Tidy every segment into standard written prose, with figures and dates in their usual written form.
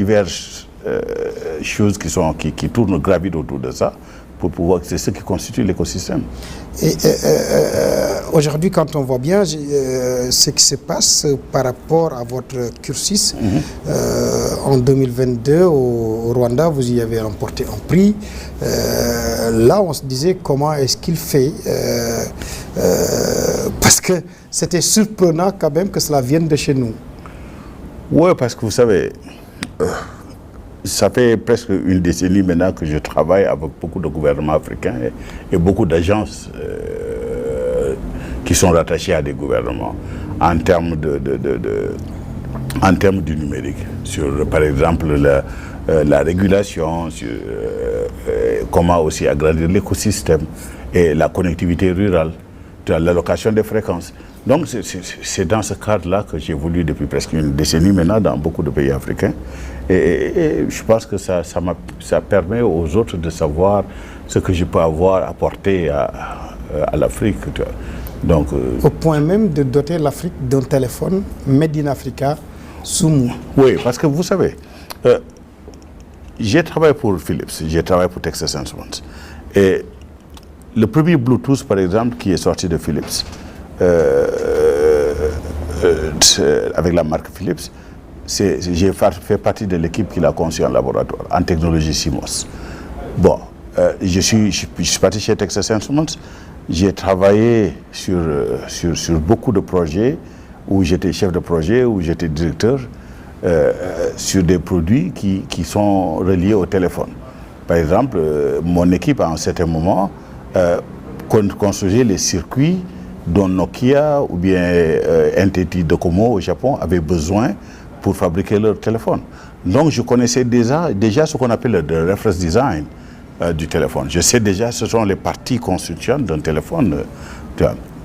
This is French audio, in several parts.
diverses choses qui tournent, gravitent autour de ça, pour pouvoir, c'est ce qui constitue l'écosystème. Et aujourd'hui, quand on voit bien ce qui se passe par rapport à votre cursus, en 2022 au Rwanda, vous y avez remporté un prix. Là, on se disait comment est-ce qu'il fait, parce que c'était surprenant quand même que cela vienne de chez nous. Oui, parce que vous savez, ça fait presque une décennie maintenant que je travaille avec beaucoup de gouvernements africains et beaucoup d'agences qui sont rattachées à des gouvernements en termes du numérique. Sur, par exemple, la régulation, sur comment aussi agrandir l'écosystème et la connectivité rurale, l'allocation des fréquences. Donc c'est dans ce cadre-là que j'ai évolué depuis presque une décennie maintenant dans beaucoup de pays africains. Et je pense que ça permet aux autres de savoir ce que je peux avoir apporté à l'Afrique. Donc, au point même de doter l'Afrique d'un téléphone Made in Africa Soumou. Oui, parce que vous savez, j'ai travaillé pour Philips, j'ai travaillé pour Texas Instruments. Et le premier Bluetooth, par exemple, qui est sorti de Philips, avec la marque Philips, j'ai fait partie de l'équipe qui l'a conçu en laboratoire, en technologie CMOS. Bon, je suis parti chez Texas Instruments, j'ai travaillé sur beaucoup de projets où j'étais chef de projet, où j'étais directeur, sur des produits qui sont reliés au téléphone. Par exemple, mon équipe, à un certain moment, construisait les circuits dont Nokia ou bien NTT Docomo au Japon avaient besoin pour fabriquer leur téléphone. Donc je connaissais déjà ce qu'on appelle le reference design du téléphone. Je sais déjà ce sont les parties constituantes d'un téléphone.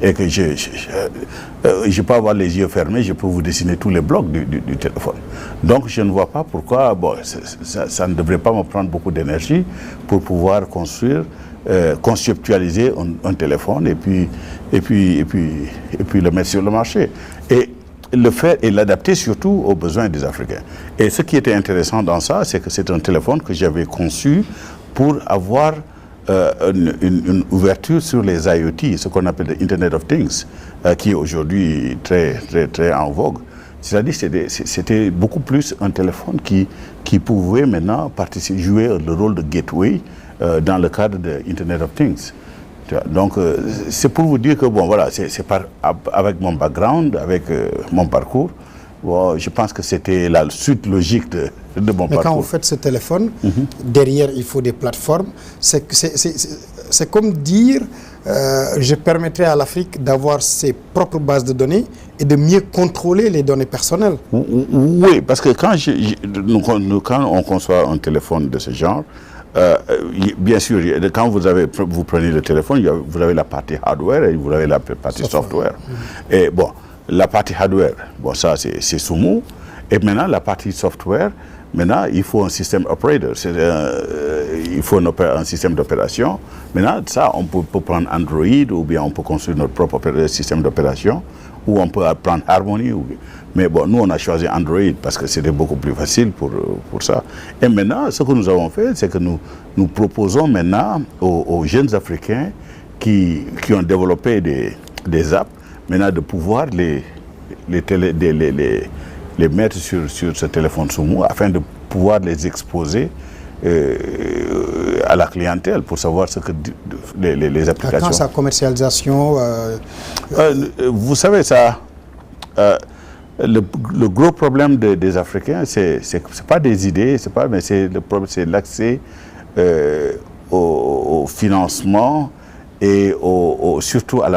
Et que je peux avoir les yeux fermés, je peux vous dessiner tous les blocs du téléphone. Donc je ne vois pas pourquoi, bon, ça ne devrait pas me prendre beaucoup d'énergie pour pouvoir construire, conceptualiser un téléphone et puis le mettre sur le marché. Et le faire et l'adapter surtout aux besoins des Africains. Et ce qui était intéressant dans ça, c'est que c'est un téléphone que j'avais conçu pour avoir une ouverture sur les IoT, ce qu'on appelle l'Internet of Things, qui est aujourd'hui très en vogue. C'est-à-dire que c'était beaucoup plus un téléphone qui pouvait maintenant jouer le rôle de gateway dans le cadre de Internet of Things. Donc c'est pour vous dire que bon voilà, avec mon background, avec mon parcours, bon, je pense que c'était la suite logique de mon parcours. Mais quand vous faites ce téléphone, derrière il faut des plateformes. C'est comme dire, je permettrai à l'Afrique d'avoir ses propres bases de données et de mieux contrôler les données personnelles. Oui, parce que quand on conçoit un téléphone de ce genre, bien sûr, quand vous prenez le téléphone, vous avez la partie hardware et vous avez la partie software. Et bon, la partie hardware, bon, ça c'est Soumou. Et maintenant, la partie software, maintenant, il faut un système operator. Il faut un système d'opération. Maintenant, ça, on peut prendre Android ou bien on peut construire notre propre système d'opération ou on peut prendre Harmony. Mais bon, nous, on a choisi Android parce que c'était beaucoup plus facile pour ça. Et maintenant, ce que nous avons fait, c'est que nous proposons maintenant aux jeunes Africains qui ont développé des apps, maintenant de pouvoir les mettre sur ce téléphone Soumou afin de pouvoir les exposer à la clientèle pour savoir ce que les applications... Quand sa commercialisation... vous savez, ça... le gros problème des Africains, c'est pas des idées, mais le problème, c'est l'accès au financement et surtout à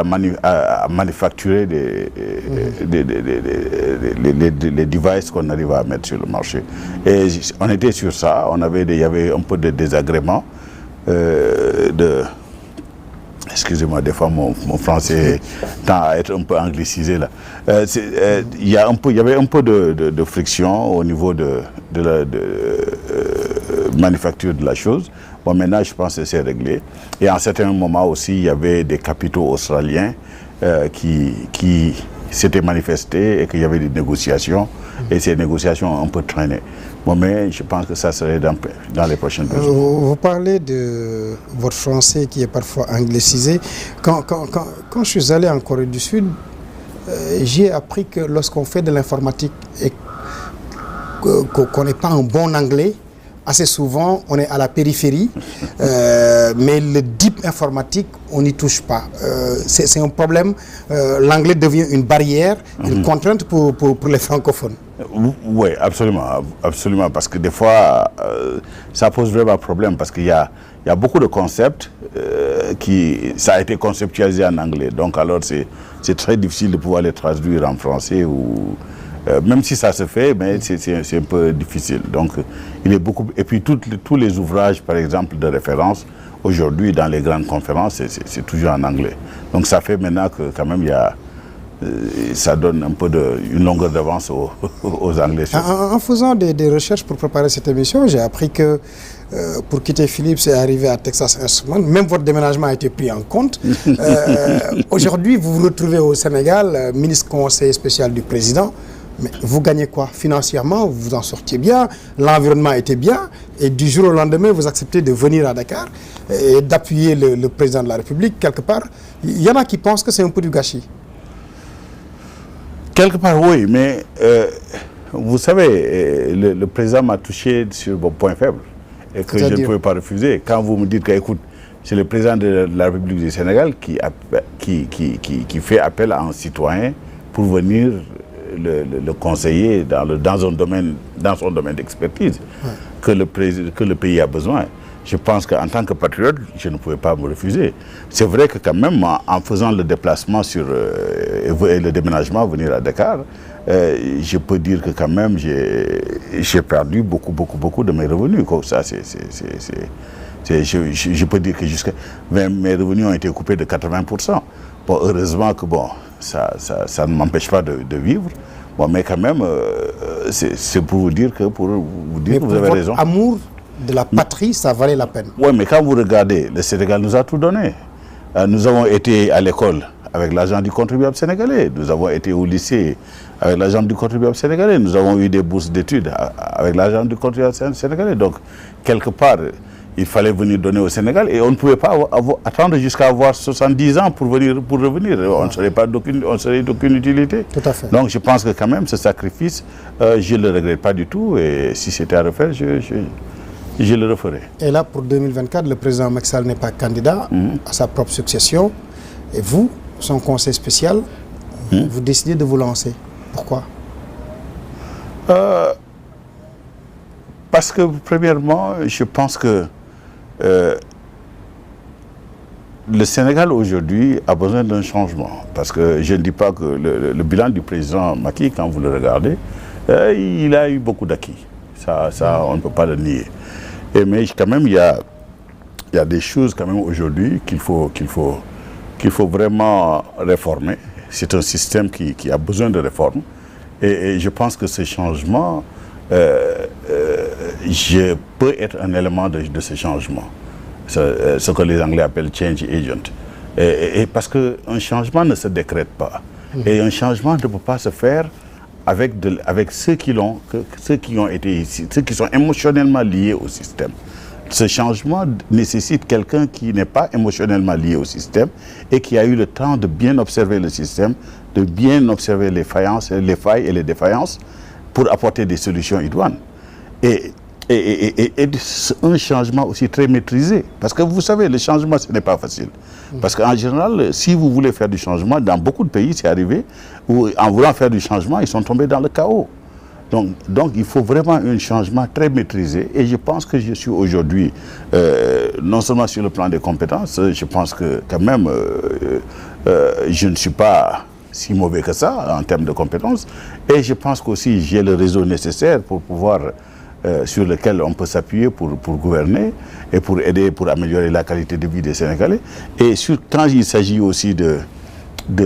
manufacturer les devices qu'on arrive à mettre sur le marché. Et on était sur ça, il y avait un peu de désagrément excusez-moi, des fois mon français tend à être un peu anglicisé là. Il y avait un peu de friction au niveau de la manufacture de la chose. Bon, maintenant, je pense que c'est réglé. Et à un certain moment aussi, il y avait des capitaux australiens qui s'étaient manifestés et qu'il y avait des négociations Et ces négociations ont un peu traîné. Bon, mais je pense que ça serait dans les prochaines années. Vous parlez de votre français qui est parfois anglicisé. Quand je suis allé en Corée du Sud, j'ai appris que lorsqu'on fait de l'informatique et qu'on n'est pas un bon anglais, assez souvent on est à la périphérie, mais le deep informatique, on n'y touche pas. C'est un problème. L'anglais devient une barrière, une contrainte pour les francophones. Oui, absolument, absolument, parce que des fois, ça pose vraiment problème, parce qu'il y a beaucoup de concepts ça a été conceptualisé en anglais, donc alors c'est très difficile de pouvoir les traduire en français, ou même si ça se fait, mais c'est un peu difficile. Donc, il est beaucoup, et puis tous les ouvrages, par exemple, de référence, aujourd'hui, dans les grandes conférences, c'est toujours en anglais. Donc ça fait maintenant que quand même, ça donne un peu une longueur d'avance aux Anglais. En faisant des recherches pour préparer cette émission, j'ai appris que pour quitter Philips et arriver à Texas Instruments, même votre déménagement a été pris en compte. Aujourd'hui, vous vous retrouvez au Sénégal, ministre conseiller spécial du président. Mais vous gagnez quoi? Financièrement, vous vous en sortiez bien, l'environnement était bien, et du jour au lendemain, vous acceptez de venir à Dakar et d'appuyer le président de la République. Quelque part, il y en a qui pensent que c'est un peu du gâchis. Quelque part, oui, mais vous savez, le président m'a touché sur vos points faibles et que je ne pouvais pas refuser. Quand vous me dites que, écoute, c'est le président de la République du Sénégal qui fait appel à un citoyen pour venir le conseiller dans son domaine d'expertise, que le pays a besoin. Je pense qu'en tant que patriote, je ne pouvais pas me refuser. C'est vrai que quand même, en faisant le déplacement et le déménagement, venir à Dakar, je peux dire que quand même, j'ai perdu beaucoup de mes revenus. Ça, je peux dire que mes revenus ont été coupés de 80%. Bon, heureusement que ça ne m'empêche pas de vivre. Bon, mais quand même, c'est pour vous dire que vous avez raison. Amour de la patrie, ça valait la peine. Oui, mais quand vous regardez, le Sénégal nous a tout donné. Nous avons été à l'école avec l'argent du contribuable sénégalais. Nous avons été au lycée avec l'argent du contribuable sénégalais. Nous avons eu des bourses d'études avec l'argent du contribuable sénégalais. Donc, quelque part, il fallait venir donner au Sénégal et on ne pouvait pas attendre jusqu'à avoir 70 ans pour revenir. On ne serait d'aucune utilité. Tout à fait. Donc, je pense que quand même, ce sacrifice, je ne le regrette pas du tout. Et si c'était à refaire, je le referai. Et là, pour 2024, le président Macky Sall n'est pas candidat à sa propre succession. Et vous, son conseil spécial, vous décidez de vous lancer. Pourquoi? Parce que, premièrement, je pense que le Sénégal aujourd'hui a besoin d'un changement. Parce que je ne dis pas que le bilan du président Macky, quand vous le regardez, il a eu beaucoup d'acquis. Ça, on ne peut pas le nier. Mais quand même, il y a des choses quand même aujourd'hui qu'il faut vraiment réformer. C'est un système qui a besoin de réforme. Et je pense que ce changement, je peux être un élément de ce changement. Ce que les Anglais appellent change agent. Et parce qu'un changement ne se décrète pas. Et un changement ne peut pas se faire avec ceux qui ont été ici, ceux qui sont émotionnellement liés au système. Ce changement nécessite quelqu'un qui n'est pas émotionnellement lié au système et qui a eu le temps de bien observer le système, de bien observer les failles et les défaillances pour apporter des solutions idoines. Et un changement aussi très maîtrisé. Parce que vous savez, le changement, ce n'est pas facile. Parce qu'en général, si vous voulez faire du changement, dans beaucoup de pays, c'est arrivé, où en voulant faire du changement, ils sont tombés dans le chaos. Donc il faut vraiment un changement très maîtrisé. Et je pense que je suis aujourd'hui, non seulement sur le plan des compétences, je pense que quand même, je ne suis pas si mauvais que ça en termes de compétences. Et je pense qu'aussi j'ai le réseau nécessaire pour pouvoir... sur lequel on peut s'appuyer pour gouverner et pour aider, pour améliorer la qualité de vie des Sénégalais. Et quand il s'agit aussi de la